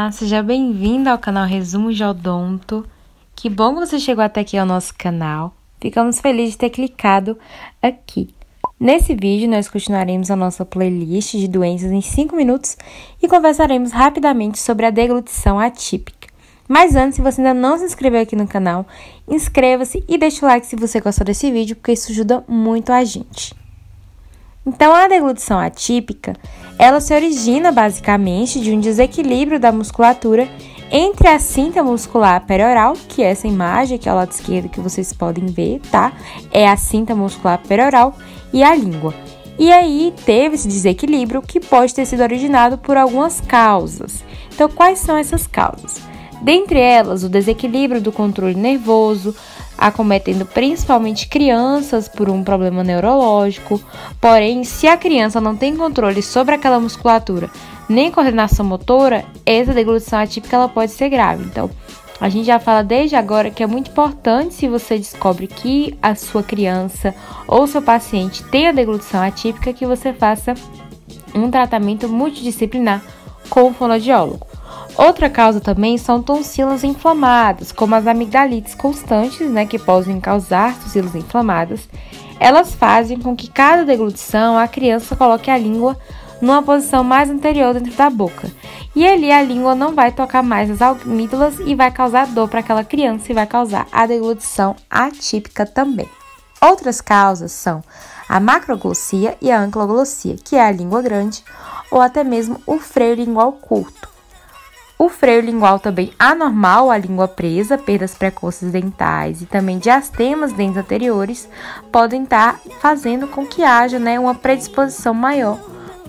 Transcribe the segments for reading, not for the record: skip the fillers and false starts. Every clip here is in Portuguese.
Olá, seja bem-vindo ao canal Resumo de Odonto. Que bom que você chegou até aqui ao nosso canal. Ficamos felizes de ter clicado aqui. Nesse vídeo, nós continuaremos a nossa playlist de doenças em 5 minutos e conversaremos rapidamente sobre a deglutição atípica. Mas antes, se você ainda não se inscreveu aqui no canal, inscreva-se e deixe o like se você gostou desse vídeo, porque isso ajuda muito a gente. Então, a deglutição atípica, ela se origina basicamente de um desequilíbrio da musculatura entre a cinta muscular perioral, que é essa imagem aqui ao lado esquerdo que vocês podem ver, tá? É a cinta muscular perioral e a língua. E aí, teve esse desequilíbrio que pode ter sido originado por algumas causas. Então, quais são essas causas? Dentre elas, o desequilíbrio do controle nervoso, acometendo principalmente crianças por um problema neurológico. Porém, se a criança não tem controle sobre aquela musculatura, nem coordenação motora, essa deglutição atípica ela pode ser grave. Então, a gente já fala desde agora que é muito importante, se você descobre que a sua criança ou seu paciente tem a deglutição atípica, que você faça um tratamento multidisciplinar com o fonoaudiólogo. Outra causa também são tonsilas inflamadas, como as amigdalites constantes, que podem causar tonsilas inflamadas. Elas fazem com que cada deglutição a criança coloque a língua numa posição mais anterior dentro da boca. E ali a língua não vai tocar mais as amígdalas e vai causar dor para aquela criança e vai causar a deglutição atípica também. Outras causas são a macroglossia e a ancloglossia, que é a língua grande, ou até mesmo o freio lingual curto. O freio lingual também anormal, a língua presa, perdas precoces dentais e também diastemas dentes anteriores podem estar fazendo com que haja uma predisposição maior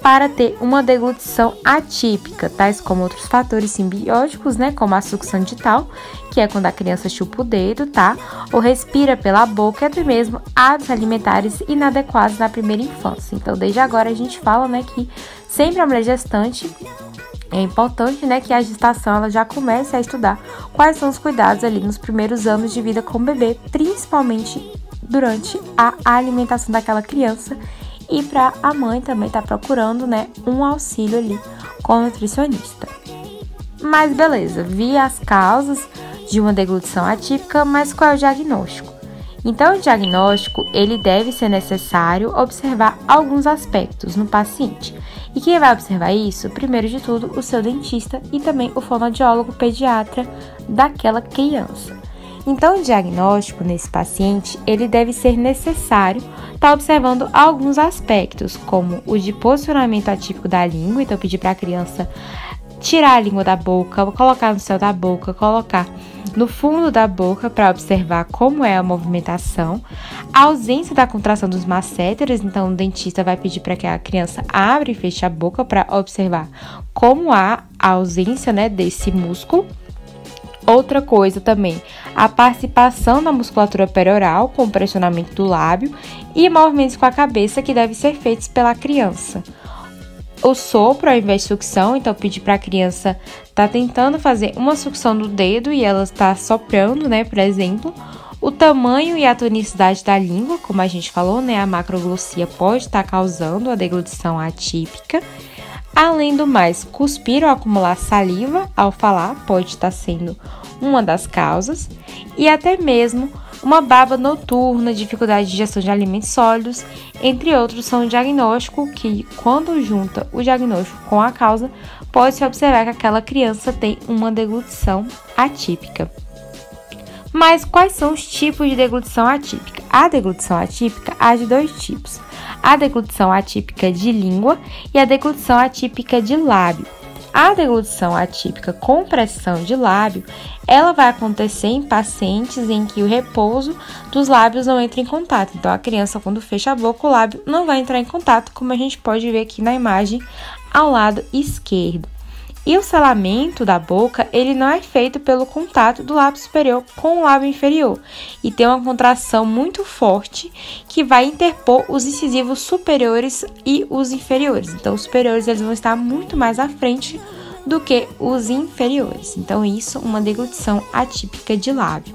para ter uma deglutição atípica, tais como outros fatores simbióticos, como a sucção digital, que é quando a criança chupa o dedo, tá? Ou respira pela boca, e até mesmo hábitos alimentares inadequados na primeira infância. Então, desde agora a gente fala, que sempre a mulher gestante é importante, que a gestação ela já comece a estudar quais são os cuidados ali nos primeiros anos de vida com o bebê, principalmente durante a alimentação daquela criança, e para a mãe também estar procurando, um auxílio ali com o nutricionista. Mas beleza, vi as causas de uma deglutição atípica, mas qual é o diagnóstico? Então, o diagnóstico, ele deve ser necessário observar alguns aspectos no paciente. E quem vai observar isso? Primeiro de tudo, o seu dentista e também o fonoaudiólogo pediatra daquela criança. Então, o diagnóstico nesse paciente, ele deve ser necessário estar observando alguns aspectos, como o de posicionamento atípico da língua, então pedir para a criança tirar a língua da boca, colocar no céu da boca, colocar no fundo da boca para observar como é a movimentação, a ausência da contração dos masséteres, então o dentista vai pedir para que a criança abra e feche a boca para observar como há a ausência desse músculo. Outra coisa também, a participação da musculatura perioral com o pressionamento do lábio e movimentos com a cabeça que devem ser feitos pela criança. O sopro ao invés de sucção, então pedir para a criança estar tentando fazer uma sucção do dedo e ela está soprando, por exemplo. O tamanho e a tonicidade da língua, como a gente falou, a macroglossia pode estar causando a deglutição atípica. Além do mais, cuspir ou acumular saliva ao falar pode estar sendo uma das causas. E até mesmo uma baba noturna, dificuldade de digestão de alimentos sólidos, entre outros, são um diagnóstico que, quando junta o diagnóstico com a causa, pode-se observar que aquela criança tem uma deglutição atípica. Mas quais são os tipos de deglutição atípica? A deglutição atípica há de 2 tipos. A deglutição atípica de língua e a deglutição atípica de lábio. A deglutição atípica com pressão de lábio, ela vai acontecer em pacientes em que o repouso dos lábios não entra em contato. Então, a criança, quando fecha a boca, o lábio não vai entrar em contato, como a gente pode ver aqui na imagem ao lado esquerdo. E o selamento da boca, ele não é feito pelo contato do lábio superior com o lábio inferior. E tem uma contração muito forte que vai interpor os incisivos superiores e os inferiores. Então, os superiores eles vão estar muito mais à frente do que os inferiores. Então, isso é uma deglutição atípica de lábio.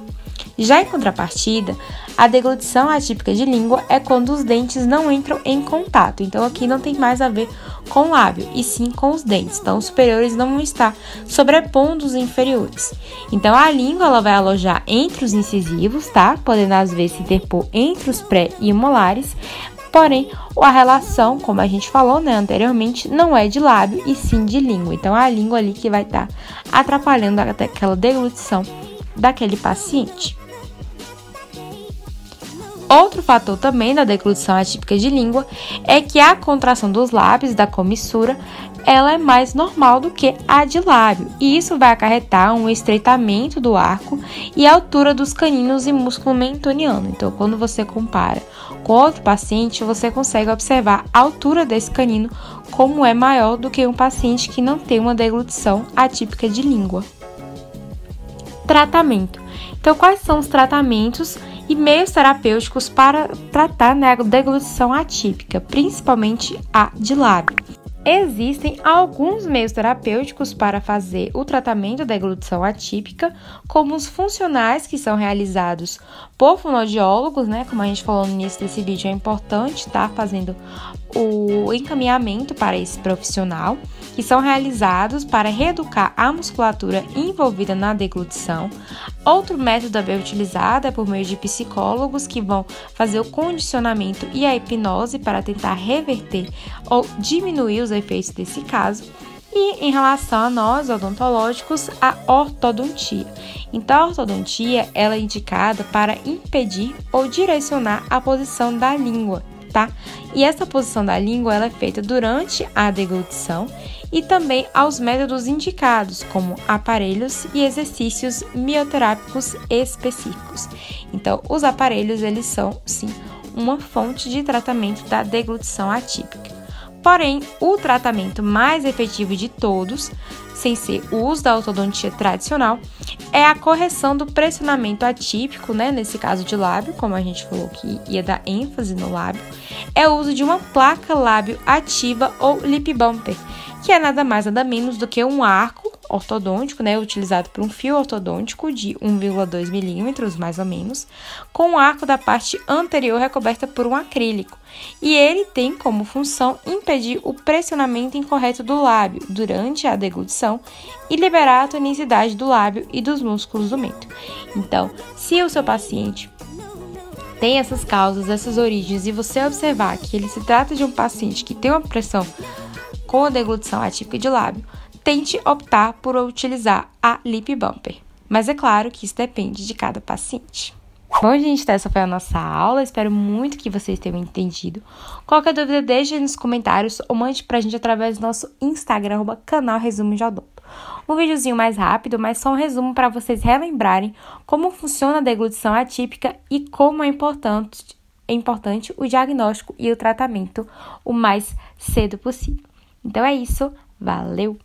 Já em contrapartida, a deglutição atípica de língua é quando os dentes não entram em contato. Então, aqui não tem mais a ver com o lábio, e sim com os dentes. Então, os superiores não vão estar sobrepondo os inferiores. Então, a língua ela vai alojar entre os incisivos, tá? Podendo, às vezes, se interpor entre os pré e molares. Porém, a relação, como a gente falou, né, anteriormente, não é de lábio, e sim de língua. Então, é a língua ali que vai estar atrapalhando aquela deglutição daquele paciente. Outro fator também da deglutição atípica de língua é que a contração dos lábios da comissura ela é mais normal do que a de lábio, e isso vai acarretar um estreitamento do arco e a altura dos caninos e músculo mentoniano. Então, quando você compara com outro paciente, você consegue observar a altura desse canino como é maior do que um paciente que não tem uma deglutição atípica de língua. Tratamento. Então, quais são os tratamentos e meios terapêuticos para tratar a deglutição atípica, principalmente a de lábio? Existem alguns meios terapêuticos para fazer o tratamento da deglutição atípica, como os funcionais, que são realizados por fonoaudiólogos, né? Como a gente falou no início desse vídeo, é importante estar fazendo o encaminhamento para esse profissional, que são realizados para reeducar a musculatura envolvida na deglutição. Outro método a bem utilizado é por meio de psicólogos que vão fazer o condicionamento e a hipnose para tentar reverter ou diminuir os efeitos desse caso. E em relação a nós, odontológicos, a ortodontia. Então, a ortodontia ela é indicada para impedir ou direcionar a posição da língua, tá? E essa posição da língua ela é feita durante a deglutição e também aos métodos indicados, como aparelhos e exercícios mioterápicos específicos. Então, os aparelhos, eles são, sim, uma fonte de tratamento da deglutição atípica. Porém, o tratamento mais efetivo de todos, sem ser o uso da ortodontia tradicional, é a correção do pressionamento atípico, né? Nesse caso de lábio, como a gente falou que ia dar ênfase no lábio, é o uso de uma placa lábio ativa ou lip bumper, que é nada mais nada menos do que um arco ortodôntico, né, utilizado por um fio ortodôntico de 1,2 milímetros, mais ou menos, com o arco da parte anterior recoberta por um acrílico. E ele tem como função impedir o pressionamento incorreto do lábio durante a deglutição e liberar a tonicidade do lábio e dos músculos do mento. Então, se o seu paciente tem essas causas, essas origens, e você observar que ele se trata de um paciente que tem uma pressão com a deglutição atípica de lábio, tente optar por utilizar a lip bumper. Mas é claro que isso depende de cada paciente. Bom, gente, essa foi a nossa aula. Espero muito que vocês tenham entendido. Qualquer dúvida, deixe nos comentários ou mande pra gente através do nosso Instagram, @canal Resumo de Odonto. Um videozinho mais rápido, mas só um resumo para vocês relembrarem como funciona a deglutição atípica e como é importante o diagnóstico e o tratamento o mais cedo possível. Então é isso, valeu!